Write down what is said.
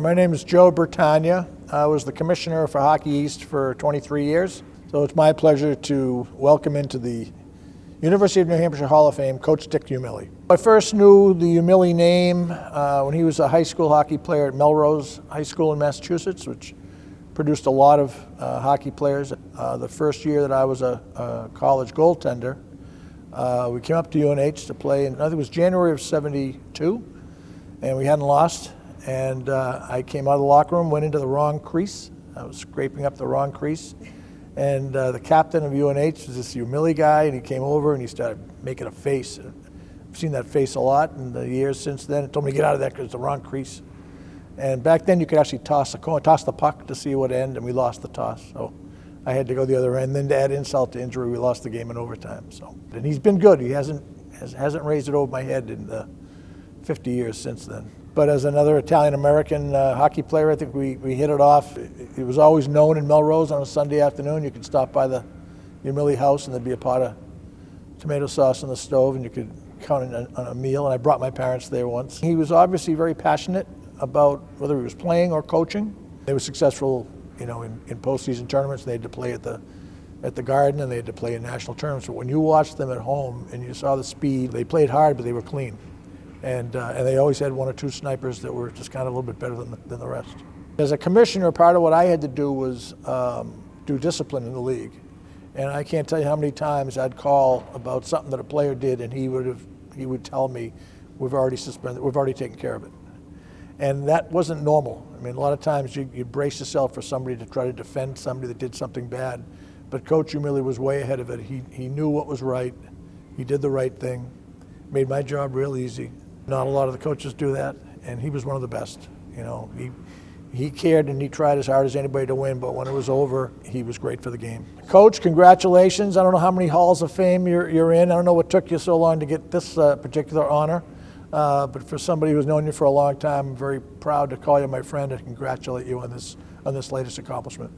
My name is Joe Bertagna. I was the commissioner for Hockey East for 23 years. So it's my pleasure to welcome into the University of New Hampshire Hall of Fame Coach Dick Umile. I first knew the Umile name when he was a high school hockey player at Melrose High School in Massachusetts, which produced a lot of hockey players. The first year that I was a college goaltender, we came up to UNH to play, and I think it was January of '72, and we hadn't lost. And I came out of the locker room, went into the wrong crease. I was scraping up the wrong crease. And the captain of UNH was this Umile guy, and he came over and he started making a face. I've seen that face a lot in the years since then. He told me to get out of that because it's the wrong crease. And back then you could actually toss the puck to see what end, and we lost the toss. So I had to go the other end. Then to add insult to injury, we lost the game in overtime. And he's been good. He hasn't raised it over my head in the 50 years since then. But as another Italian-American hockey player, I think we hit it off. It was always known in Melrose on a Sunday afternoon. You could stop by the Umile house and there'd be a pot of tomato sauce on the stove and you could count on a meal. And I brought my parents there once. He was obviously very passionate about whether he was playing or coaching. They were successful, in postseason tournaments. They had to play at the Garden and they had to play in national tournaments. But when you watched them at home and you saw the speed, they played hard, but they were clean. And they always had one or two snipers that were just kind of a little bit better than the rest. As a commissioner, part of what I had to do was do discipline in the league. And I can't tell you how many times I'd call about something that a player did, and he would tell me, we've already suspended, we've already taken care of it. And that wasn't normal. I mean, a lot of times you'd brace yourself for somebody to try to defend somebody that did something bad. But Coach Umile was way ahead of it. He knew what was right. He did the right thing. Made my job real easy. Not a lot of the coaches do that, and he was one of the best. He cared and he tried as hard as anybody to win, but when it was over, he was great for the game. Coach, congratulations. I don't know how many halls of fame you're in. I don't know what took you so long to get this particular honor, but for somebody who's known you for a long time, I'm very proud to call you my friend and congratulate you on this latest accomplishment.